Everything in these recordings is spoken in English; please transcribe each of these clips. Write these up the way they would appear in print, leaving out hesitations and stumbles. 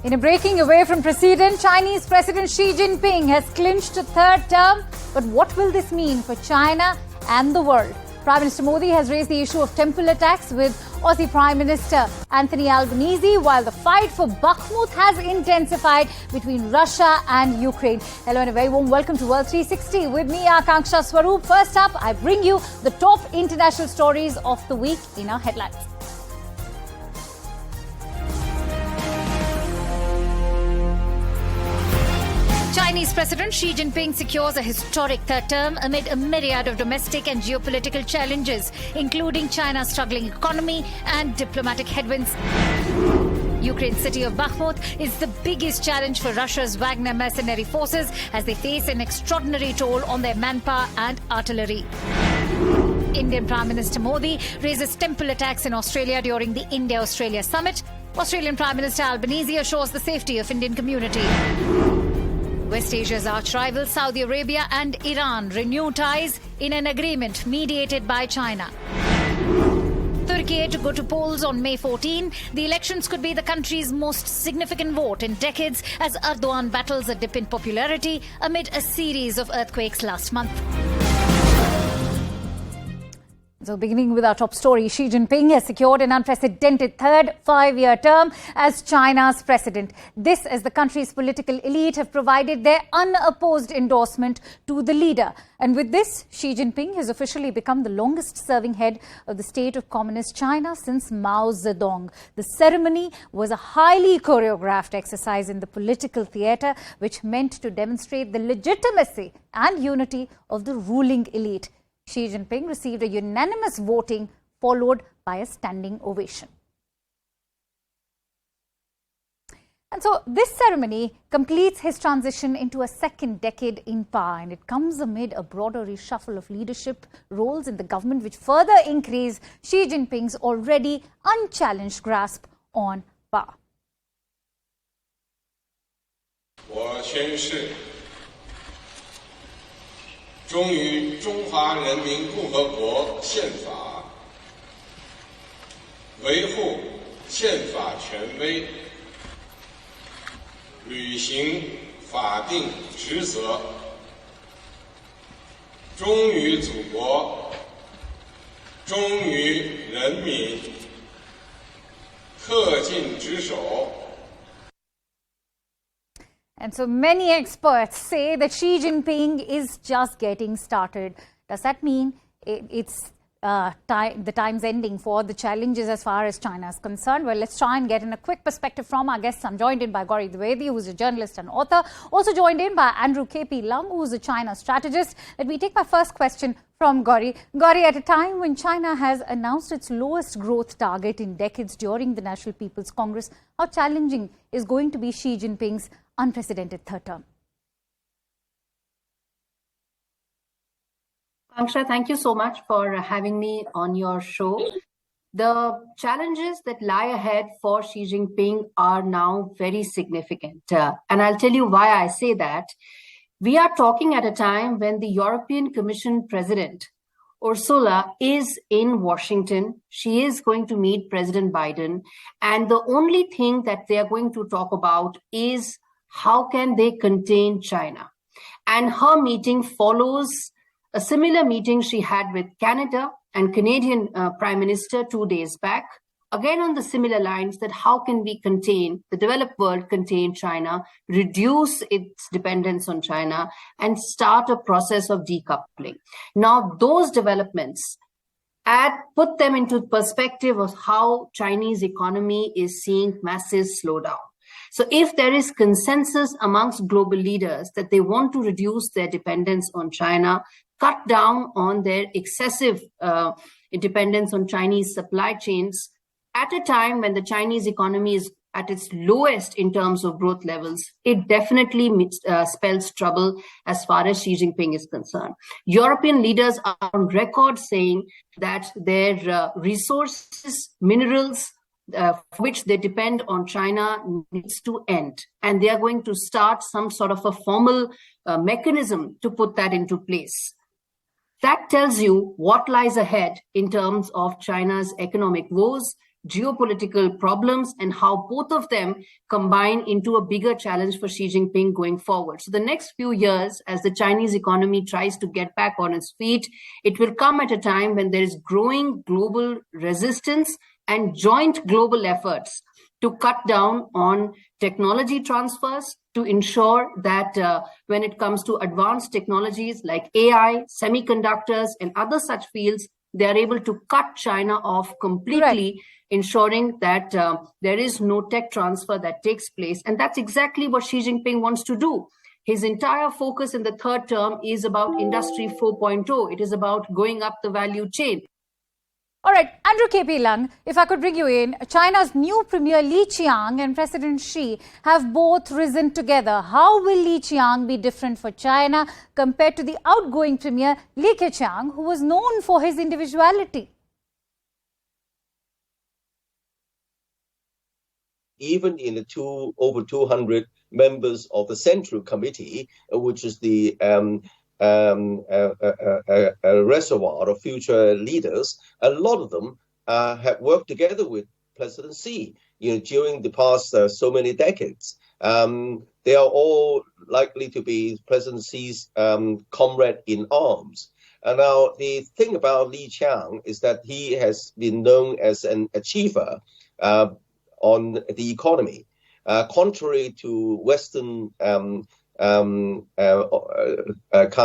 In a breaking away from precedent, Chinese President Xi Jinping has clinched a third term. But what will this mean for China and the world? Prime Minister Modi has raised the issue of temple attacks with Aussie Prime Minister Anthony Albanese, while the fight for Bakhmut has intensified between Russia and Ukraine. Hello and a very warm welcome to World 360. With me, Akanksha Swaroop. First up, I bring you the top international stories of the week in our headlines. Chinese President Xi Jinping secures a historic third term amid a myriad of domestic and geopolitical challenges, including China's struggling economy and diplomatic headwinds. Ukraine's city of Bakhmut is the biggest challenge for Russia's Wagner mercenary forces as they face an extraordinary toll on their manpower and artillery. Indian Prime Minister Modi raises temple attacks in Australia during the India-Australia summit. Australian Prime Minister Albanese assures the safety of Indian community. West Asia's arch-rivals Saudi Arabia and Iran renew ties in an agreement mediated by China. Turkey to go to polls on May 14. The elections could be the country's most significant vote in decades as Erdogan battles a dip in popularity amid a series of earthquakes last month. So beginning with our top story, Xi Jinping has secured an unprecedented third five-year term as China's president. This as the country's political elite have provided their unopposed endorsement to the leader. And with this, Xi Jinping has officially become the longest-serving head of the state of Communist China since Mao Zedong. The ceremony was a highly choreographed exercise in the political theatre, which meant to demonstrate the legitimacy and unity of the ruling elite. Xi Jinping received a unanimous voting followed by a standing ovation. And so this ceremony completes his transition into a second decade in power, and it comes amid a broader reshuffle of leadership roles in the government, which further increase Xi Jinping's already unchallenged grasp on power. 我宣誓 忠于中华人民共和国宪法，维护宪法权威，履行法定职责，忠于祖国，忠于人民，恪尽职守。 And so many experts say that Xi Jinping is just getting started. Does that mean it's the time's ending for the challenges as far as China is concerned? Well, let's try and get in a quick perspective from our guests. I'm joined in by Gauri Dwivedi, who's a journalist and author. Also joined in by Andrew K.P. Lum, who's a China strategist. Let me take my first question from Gauri. Gauri, at a time when China has announced its lowest growth target in decades during the National People's Congress, how challenging is going to be Xi Jinping's unprecedented third term? Aksha, thank you so much for having me on your show. The challenges that lie ahead for Xi Jinping are now very significant. And I'll tell you why I say that. We are talking at a time when the European Commission President, Ursula, is in Washington. She is going to meet President Biden. And the only thing that they are going to talk about is how can they contain China? And her meeting follows a similar meeting she had with Canada and Canadian Prime Minister 2 days back, again on the similar lines that how can we contain, the developed world contain China, reduce its dependence on China, and start a process of decoupling. Now, those developments put them into perspective of how Chinese economy is seeing massive slowdown. So if there is consensus amongst global leaders that they want to reduce their dependence on China, cut down on their excessive dependence on Chinese supply chains, at a time when the Chinese economy is at its lowest in terms of growth levels, it definitely spells trouble as far as Xi Jinping is concerned. European leaders are on record saying that their resources, minerals, for which they depend on China needs to end. And they are going to start some sort of a formal mechanism to put that into place. That tells you what lies ahead in terms of China's economic woes, geopolitical problems, and how both of them combine into a bigger challenge for Xi Jinping going forward. So the next few years, as the Chinese economy tries to get back on its feet, it will come at a time when there is growing global resistance and joint global efforts to cut down on technology transfers, to ensure that when it comes to advanced technologies like AI, semiconductors, and other such fields, they are able to cut China off completely, Right. ensuring that there is no tech transfer that takes place. And that's exactly what Xi Jinping wants to do. His entire focus in the third term is about Industry 4.0. It is about going up the value chain. All right, Andrew KP Lung, if I could bring you in, China's new Premier Li Qiang and President Xi have both risen together. How will Li Qiang be different for China compared to the outgoing Premier Li Keqiang, who was known for his individuality? Even in the over 200 members of the Central Committee, which is the a reservoir of future leaders, a lot of them have worked together with President Xi, during the past so many decades. They are all likely to be President Xi's comrade in arms. And now the thing about Li Qiang is that he has been known as an achiever on the economy. Contrary to Western kind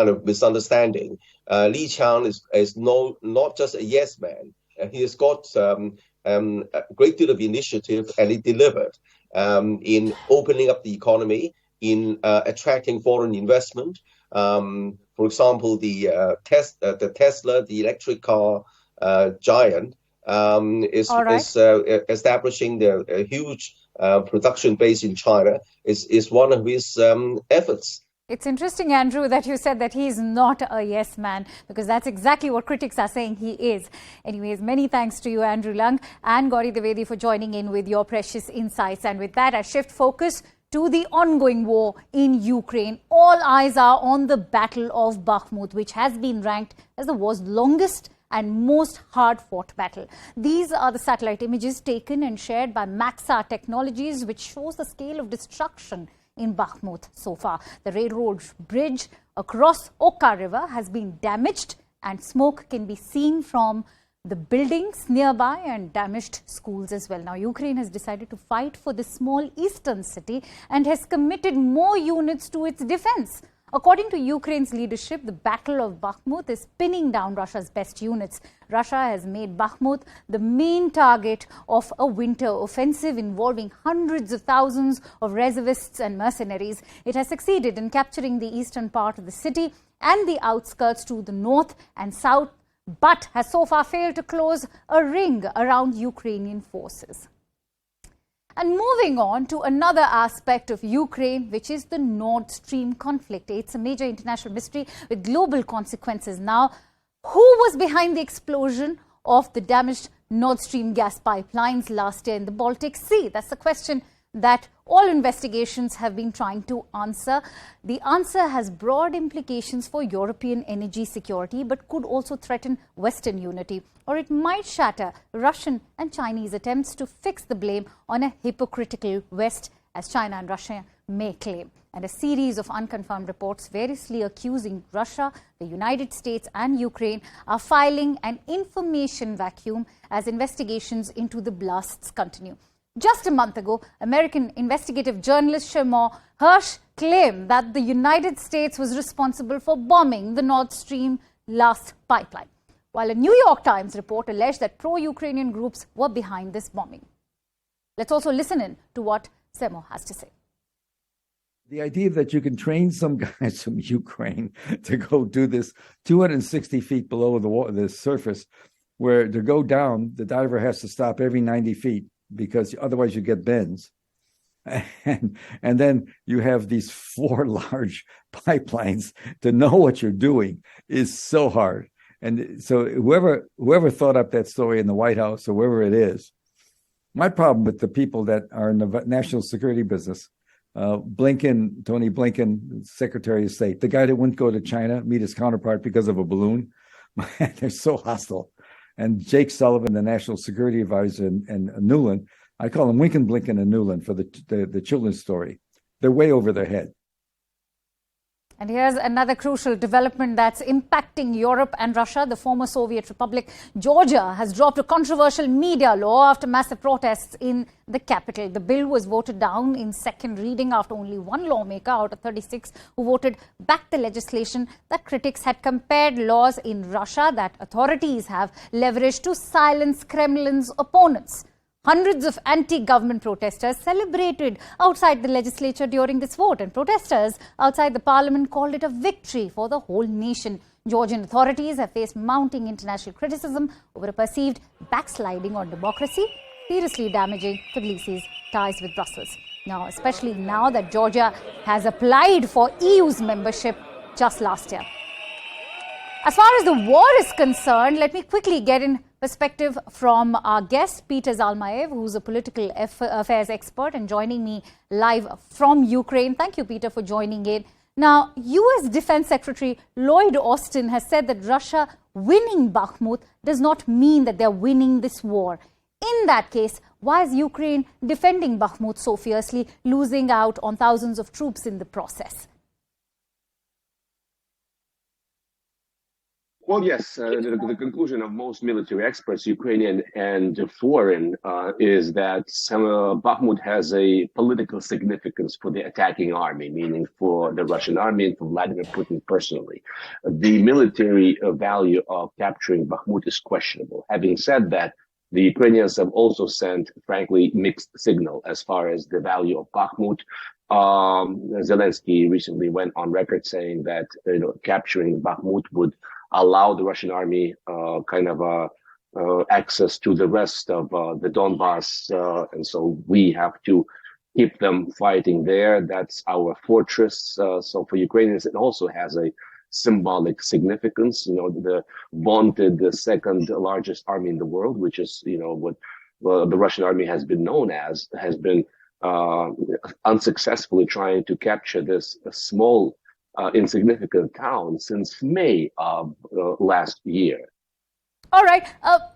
of misunderstanding, Li Qiang is not just a yes man. He has got a great deal of initiative, and he delivered in opening up the economy, in attracting foreign investment. For example, the Tesla, the electric car giant, is establishing a huge production base in China, is one of his efforts. It's interesting, Andrew, that you said that he is not a yes man, because that's exactly what critics are saying he is. Anyways, many thanks to you, Andrew Lung and Gauri Dwivedi, for joining in with your precious insights. And with that, I shift focus to the ongoing war in Ukraine. All eyes are on the Battle of Bakhmut, which has been ranked as the war's longest and most hard-fought battle. These are the satellite images taken and shared by Maxar Technologies, which shows the scale of destruction in Bakhmut so far. The railroad bridge across Oka River has been damaged, and smoke can be seen from the buildings nearby and damaged schools as well. Now, Ukraine has decided to fight for this small eastern city and has committed more units to its defense. According to Ukraine's leadership, the Battle of Bakhmut is pinning down Russia's best units. Russia has made Bakhmut the main target of a winter offensive involving hundreds of thousands of reservists and mercenaries. It has succeeded in capturing the eastern part of the city and the outskirts to the north and south, but has so far failed to close a ring around Ukrainian forces. And moving on to another aspect of Ukraine, which is the Nord Stream conflict. It's a major international mystery with global consequences. Now, who was behind the explosion of the damaged Nord Stream gas pipelines last year in the Baltic Sea? That's the question that all investigations have been trying to answer. The answer has broad implications for European energy security, but could also threaten Western unity, or it might shatter Russian and Chinese attempts to fix the blame on a hypocritical West, as China and Russia may claim. And a series of unconfirmed reports variously accusing Russia, the United States and Ukraine are filing an information vacuum as investigations into the blasts continue. Just a month ago, American investigative journalist Seymour Hersh claimed that the United States was responsible for bombing the Nord Stream last pipeline, while a New York Times report alleged that pro-Ukrainian groups were behind this bombing. Let's also listen in to what Seymour has to say. The idea that you can train some guys from Ukraine to go do this 260 feet below the surface, where to go down, the diver has to stop every 90 feet. Because otherwise you get bends. And then you have these 4 large pipelines. To know what you're doing is so hard. And so whoever thought up that story in the White House or wherever it is, my problem with the people that are in the national security business, Tony Blinken, Secretary of State, the guy that wouldn't go to China, meet his counterpart because of a balloon, they're so hostile. and Jake Sullivan, the National Security Advisor, and Newland. I call them Winkin, Blinken, and Newland for the children's story. They're way over their head. And here's another crucial development that's impacting Europe and Russia. The former Soviet Republic, Georgia, has dropped a controversial media law after massive protests in the capital. The bill was voted down in second reading after only one lawmaker out of 36 who voted back the legislation that critics had compared laws in Russia that authorities have leveraged to silence Kremlin's opponents. Hundreds of anti-government protesters celebrated outside the legislature during this vote, and protesters outside the parliament called it a victory for the whole nation. Georgian authorities have faced mounting international criticism over a perceived backsliding on democracy, seriously damaging Tbilisi's ties with Brussels. Now, especially now that Georgia has applied for EU's membership just last year. As far as the war is concerned, let me quickly get in perspective from our guest, Peter Zalmaev, who's a political affairs expert and joining me live from Ukraine. Thank you, Peter, for joining in. Now, U.S. Defense Secretary Lloyd Austin has said that Russia winning Bakhmut does not mean that they're winning this war. In that case, why is Ukraine defending Bakhmut so fiercely, losing out on thousands of troops in the process? Well, yes, the conclusion of most military experts, Ukrainian and foreign, is that Bakhmut has a political significance for the attacking army, meaning for the Russian army and for Vladimir Putin personally. The military value of capturing Bakhmut is questionable. Having said that, the Ukrainians have also sent, frankly, mixed signal as far as the value of Bakhmut. Zelensky recently went on record saying that capturing Bakhmut would allow the Russian army access to the rest of the Donbass, and so we have to keep them fighting there. That's our fortress. So for Ukrainians, it also has a symbolic significance. The vaunted the second largest army in the world, which is what the Russian army has been known as, has been unsuccessfully trying to capture this small insignificant town since May of last year. All right.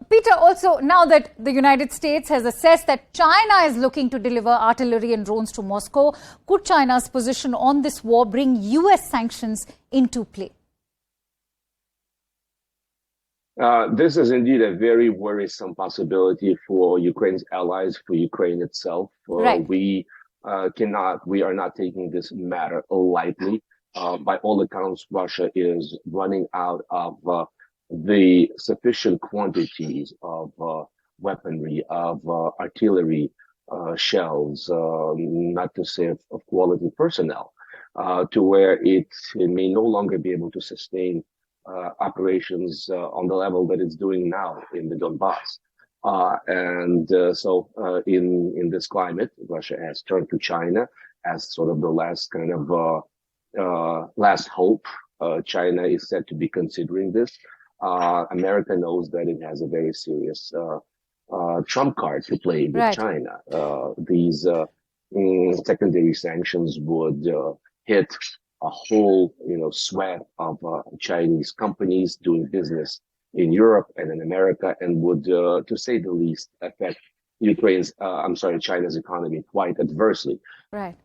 Peter, also, now that the United States has assessed that China is looking to deliver artillery and drones to Moscow, could China's position on this war bring U.S. sanctions into play? This is indeed a very worrisome possibility for Ukraine's allies, for Ukraine itself. Right. We are not taking this matter lightly. By all accounts, Russia is running out of the sufficient quantities of weaponry, of artillery, shells, not to say of quality personnel, to where it may no longer be able to sustain operations on the level that it's doing now in the Donbass. So in this climate, Russia has turned to China as sort of the last kind of last hope. China is said to be considering this. America knows that it has a very serious trump card to play with China. These secondary sanctions would hit a whole, swath of Chinese companies doing business in Europe and in America, and would, to say the least, affect China's economy quite adversely. Right.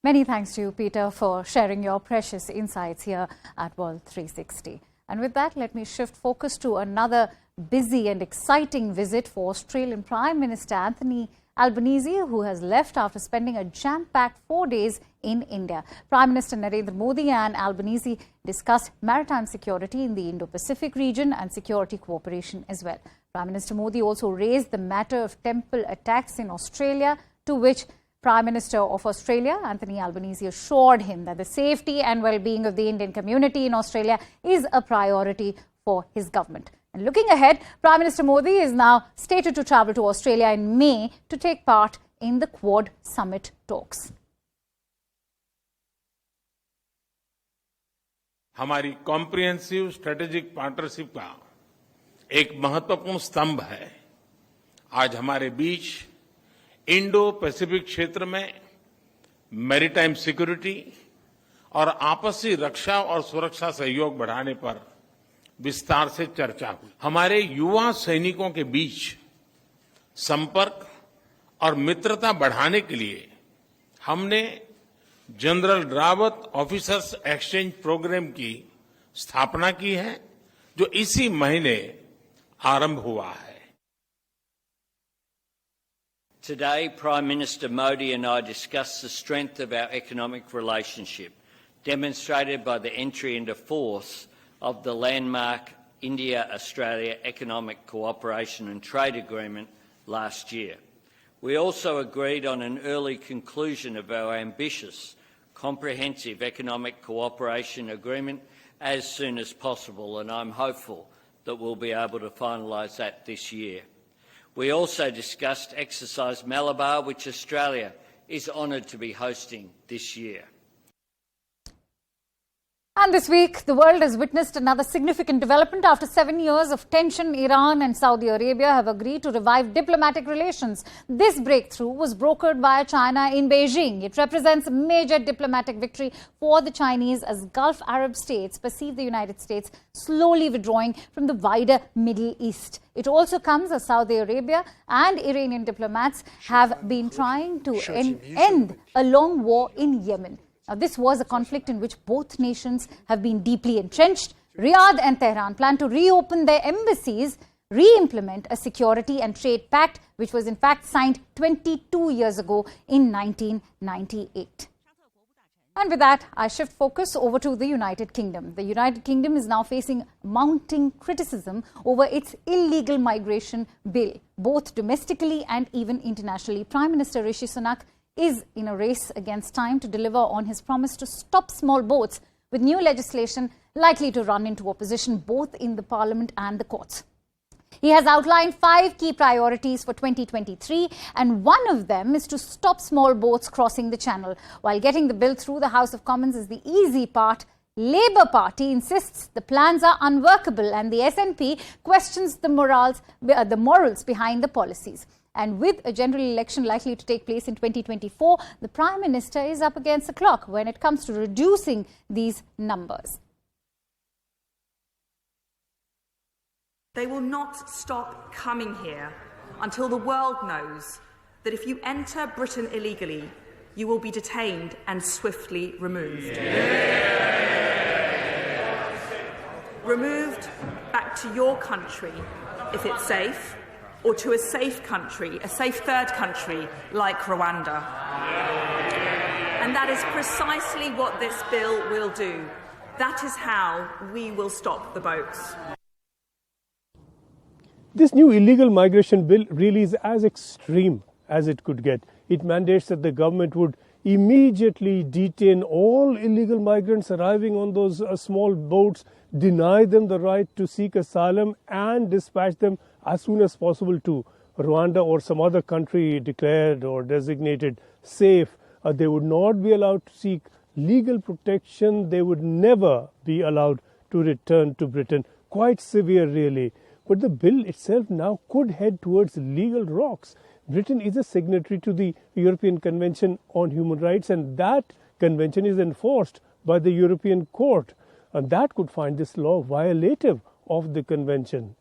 Many thanks to you, Peter, for sharing your precious insights here at World 360. And with that, let me shift focus to another busy and exciting visit for Australian Prime Minister Anthony Albanese, who has left after spending a jam-packed 4 days in India. Prime Minister Narendra Modi and Albanese discussed maritime security in the Indo-Pacific region and security cooperation as well. Prime Minister Modi also raised the matter of temple attacks in Australia, to which Prime Minister of Australia, Anthony Albanese, assured him that the safety and well-being of the Indian community in Australia is a priority for his government. And looking ahead, Prime Minister Modi is now stated to travel to Australia in May to take part in the Quad Summit talks. हमारी comprehensive strategic partnership का एक महत्वपूर्ण स्तंभ है। आज हमारे बीच Indo Pacific क्षेत्र में मैरीटाइम सिक्योरिटी और आपसी रक्षा और सुरक्षा सहयोग बढ़ाने पर विस्तार से चर्चा हुई। हमारे युवा सैनिकों के बीच संपर्क और मित्रता बढ़ाने के लिए हमने general Rawat officers exchange program की स्थापना की है, जो इसी महीने आरंभ हुआ है। Today, Prime Minister Modi and I discussed the strength of our economic relationship, demonstrated by the entry into force of the landmark India-Australia Economic Cooperation and Trade Agreement last year. We also agreed on an early conclusion of our ambitious, comprehensive economic cooperation agreement as soon as possible, and I'm hopeful that we'll be able to finalise that this year. We also discussed Exercise Malabar, which Australia is honoured to be hosting this year. And this week, the world has witnessed another significant development. After 7 years of tension, Iran and Saudi Arabia have agreed to revive diplomatic relations. This breakthrough was brokered by China in Beijing. It represents a major diplomatic victory for the Chinese as Gulf Arab states perceive the United States slowly withdrawing from the wider Middle East. It also comes as Saudi Arabia and Iranian diplomats have been trying to end a long war in Yemen. Now, this was a conflict in which both nations have been deeply entrenched. Riyadh and Tehran plan to reopen their embassies, re-implement a security and trade pact, which was in fact signed 22 years ago in 1998. And with that, I shift focus over to the United Kingdom. The United Kingdom is now facing mounting criticism over its illegal migration bill, both domestically and even internationally. Prime Minister Rishi Sunak is in a race against time to deliver on his promise to stop small boats, with new legislation likely to run into opposition both in the Parliament and the courts. He has outlined 5 key priorities for 2023, and one of them is to stop small boats crossing the Channel. While getting the bill through the House of Commons is the easy part, Labour Party insists the plans are unworkable, and the SNP questions the morals behind the policies. And with a general election likely to take place in 2024, the Prime Minister is up against the clock when it comes to reducing these numbers. They will not stop coming here until the world knows that if you enter Britain illegally, you will be detained and swiftly removed. Removed back to your country if it's safe, or to a safe country, a safe third country like Rwanda. And that is precisely what this bill will do. That is how we will stop the boats. This new illegal migration bill really is as extreme as it could get. It mandates that the government would immediately detain all illegal migrants arriving on those small boats, deny them the right to seek asylum, and dispatch them as soon as possible to Rwanda or some other country declared or designated safe. They would not be allowed to seek legal protection. They would never be allowed to return to Britain. Quite severe, really. But the bill itself now could head towards legal rocks. Britain is a signatory to the European Convention on Human Rights, and that convention is enforced by the European Court. And that could find this law violative of the convention.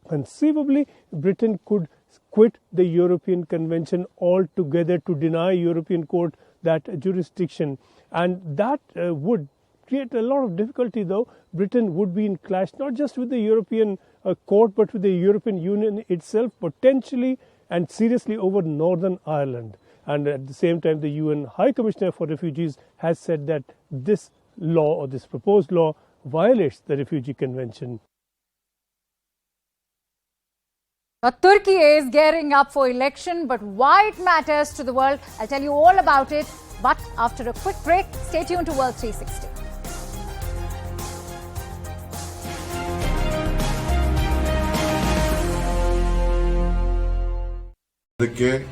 Conceivably, Britain could quit the European Convention altogether to deny European Court that jurisdiction. And that would create a lot of difficulty, though. Britain would be in clash not just with the European Court, but with the European Union itself, potentially and seriously over Northern Ireland. And at the same time, the UN High Commissioner for Refugees has said that this law, or this proposed law, violates the Refugee Convention. Turkey is gearing up for election, but why it matters to the world, I'll tell you all about it. But after a quick break, stay tuned to World 360. que